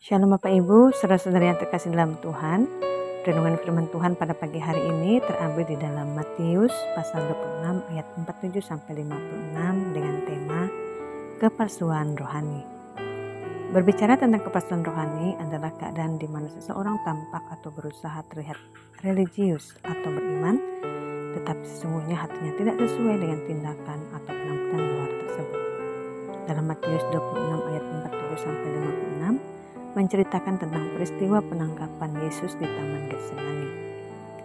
Shalom Bapak Ibu, saudara-saudari yang terkasih dalam Tuhan. Renungan firman Tuhan pada pagi hari ini terambil di dalam Matius pasal 26 ayat 47-56 dengan tema kepalsuan rohani. Berbicara tentang kepalsuan rohani adalah keadaan di mana seseorang tampak atau berusaha terlihat religius atau beriman, tetapi sesungguhnya hatinya tidak sesuai dengan tindakan atau penampilan luar tersebut. Dalam Matius 26 ayat 47-56 menceritakan tentang peristiwa penangkapan Yesus di Taman Getsemani.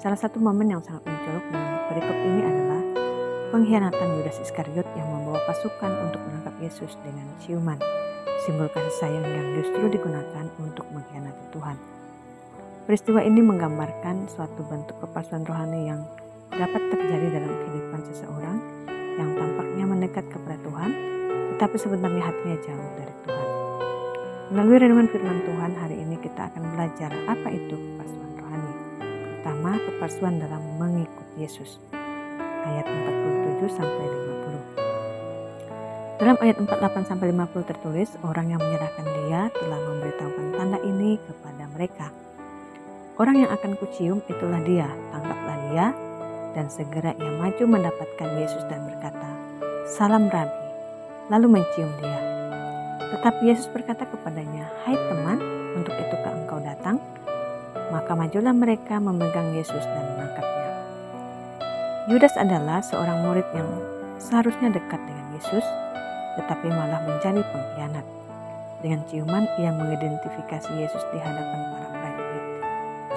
Salah satu momen yang sangat mencolok dalam perikop ini adalah pengkhianatan Yudas Iskariot yang membawa pasukan untuk menangkap Yesus dengan ciuman, simbol kasih sayang yang justru digunakan untuk mengkhianati Tuhan. Peristiwa ini menggambarkan suatu bentuk kepalsuan rohani yang dapat terjadi dalam kehidupan seseorang yang tampaknya mendekat kepada Tuhan, tetapi sebenarnya hatinya jauh dari Tuhan. Melalui renungan firman Tuhan hari ini kita akan belajar apa itu kepalsuan rohani. Pertama, kepalsuan dalam mengikuti Yesus. Ayat 47-50. Dalam ayat 48-50 tertulis, orang yang menyerahkan dia telah memberitahukan tanda ini kepada mereka. Orang yang akan kucium itulah dia, tangkaplah dia. Dan segera ia maju mendapatkan Yesus dan berkata, "Salam Rabi," lalu mencium dia. Tetapi Yesus berkata kepadanya, "Hai teman, untuk itukah engkau datang?" Maka majulah mereka memegang Yesus dan menangkapnya. Yudas adalah seorang murid yang seharusnya dekat dengan Yesus, tetapi malah menjadi pengkhianat. Dengan ciuman ia mengidentifikasi Yesus di hadapan para prajurit.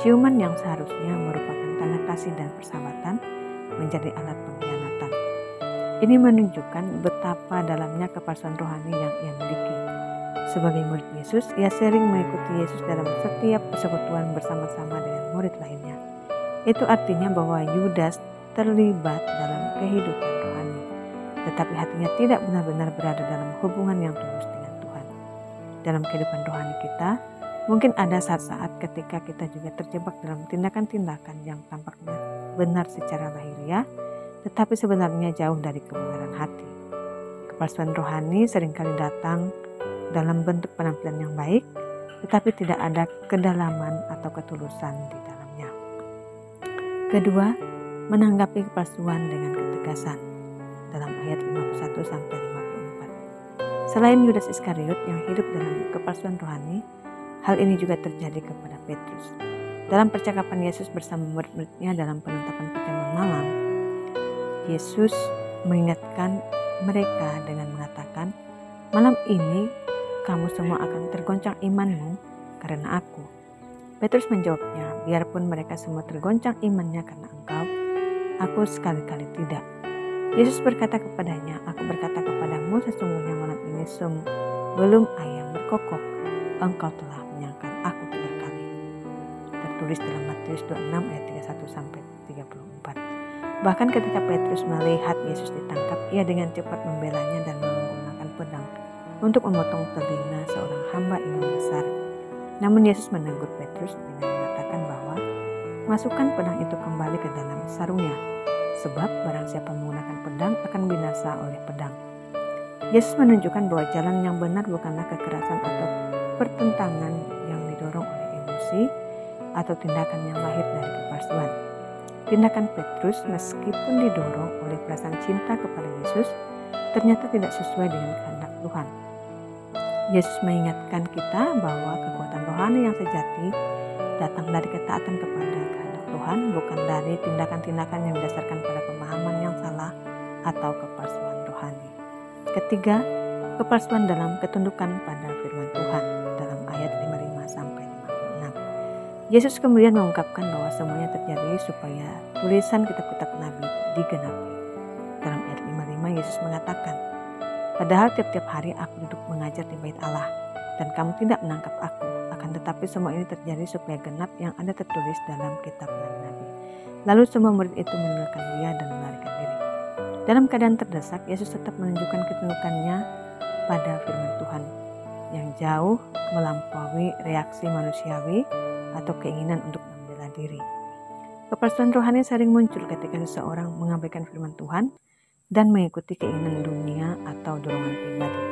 Ciuman yang seharusnya merupakan tanda kasih dan persahabatan menjadi alat pengkhianatan. Ini menunjukkan betapa dalamnya kepalsuan rohani yang ia miliki. Sebagai murid Yesus, ia sering mengikuti Yesus dalam setiap persekutuan bersama-sama dengan murid lainnya. Itu artinya bahwa Yudas terlibat dalam kehidupan rohani, tetapi hatinya tidak benar-benar berada dalam hubungan yang tulus dengan Tuhan. Dalam kehidupan rohani kita, mungkin ada saat-saat ketika kita juga terjebak dalam tindakan-tindakan yang tampaknya benar secara lahiriah, tetapi sebenarnya jauh dari kebenaran hati. Kepalsuan rohani seringkali datang dalam bentuk penampilan yang baik, tetapi tidak ada kedalaman atau ketulusan di dalamnya. Kedua, menanggapi kepalsuan dengan ketegasan. Dalam ayat 51-54. Selain Yudas Iskariot yang hidup dalam kepalsuan rohani, hal ini juga terjadi kepada Petrus. Dalam percakapan Yesus bersama murid-muridnya dalam penetapan perjamuan malam, Yesus mengingatkan mereka dengan mengatakan, "Malam ini kamu semua akan tergoncang imanmu karena aku." Petrus menjawabnya, "Biarpun mereka semua tergoncang imannya karena engkau, aku sekali-kali tidak." Yesus berkata kepadanya, "Aku berkata kepadamu, sesungguhnya malam ini sebelum ayam berkokok, engkau telah menyangkal aku 3 kali." Tertulis dalam Matius 26 ayat 31-34. Bahkan ketika Petrus melihat Yesus ditangkap, ia dengan cepat membelanya dan menggunakan pedang untuk memotong telinga seorang hamba imam besar. Namun Yesus menegur Petrus dengan mengatakan bahwa masukkan pedang itu kembali ke dalam sarungnya, sebab barang siapa menggunakan pedang akan binasa oleh pedang. Yesus menunjukkan bahwa jalan yang benar bukanlah kekerasan atau pertentangan yang didorong oleh emosi atau tindakan yang lahir dari kepalsuan. Tindakan Petrus meskipun didorong oleh perasaan cinta kepada Yesus, ternyata tidak sesuai dengan kehendak Tuhan. Yesus mengingatkan kita bahwa kekuatan rohani yang sejati datang dari ketaatan kepada kehendak Tuhan, bukan dari tindakan-tindakan yang didasarkan pada pemahaman yang salah atau kepalsuan rohani. Ketiga, kepalsuan dalam ketundukan pada firman Tuhan dalam ayat 55-56. Yesus kemudian mengungkapkan bahwa semuanya terjadi supaya tulisan kitab-kitab Nabi digenapi. Dalam ayat 55 Yesus mengatakan, "Padahal tiap-tiap hari aku duduk mengajar di bait Allah, dan kamu tidak menangkap aku. Akan tetapi semua ini terjadi supaya genap yang ada tertulis dalam kitab Nabi." Lalu semua murid itu meninggalkan dia dan melarikan diri. Dalam keadaan terdesak, Yesus tetap menunjukkan ketundukannya pada firman Tuhan yang jauh melampaui reaksi manusiawi atau keinginan untuk membela diri. Kepalsuan rohani sering muncul ketika seseorang mengabaikan firman Tuhan dan mengikuti keinginan dunia atau dorongan pribadi.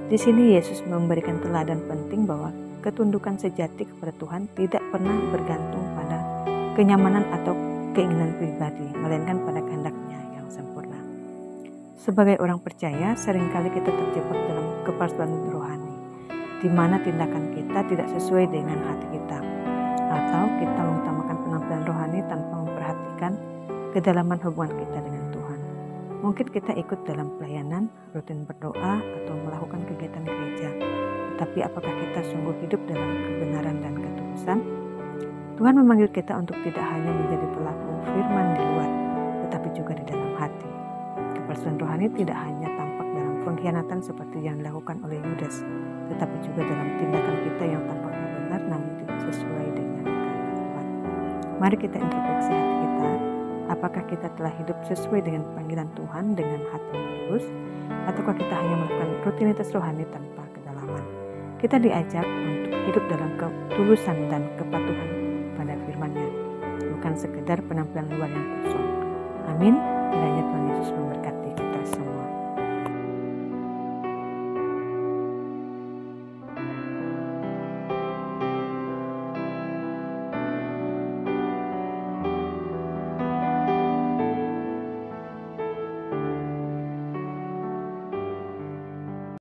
Di sini Yesus memberikan teladan penting bahwa ketundukan sejati kepada Tuhan tidak pernah bergantung pada kenyamanan atau keinginan pribadi, melainkan pada kehendak-Nya yang sempurna. Sebagai orang percaya, seringkali kita terjebak dalam kepalsuan rohani, di mana tindakan kita tidak sesuai dengan hati kita, atau kita mengutamakan penampilan rohani tanpa memperhatikan kedalaman hubungan kita dengan Tuhan. Mungkin kita ikut dalam pelayanan, rutin berdoa, atau melakukan kegiatan gereja, tetapi apakah kita sungguh hidup dalam kebenaran dan ketulusan? Tuhan memanggil kita untuk tidak hanya menjadi pelaku firman di luar, tetapi juga di dalam hati. Kepalsuan rohani tidak hanya tampak dalam pengkhianatan seperti yang dilakukan oleh Yudas, tetapi juga dalam tindakan kita yang tampaknya benar namun tidak sesuai dengan kehendak Tuhan. Mari kita introspeksi hati kita. Apakah kita telah hidup sesuai dengan panggilan Tuhan dengan hati yang tulus, ataukah kita hanya melakukan rutinitas rohani tanpa kedalaman? Kita diajak untuk hidup dalam ketulusan dan kepatuhan pada firman-Nya, bukan sekedar penampilan luar yang kosong. Amin. Kiranya Tuhan Yesus memberkati.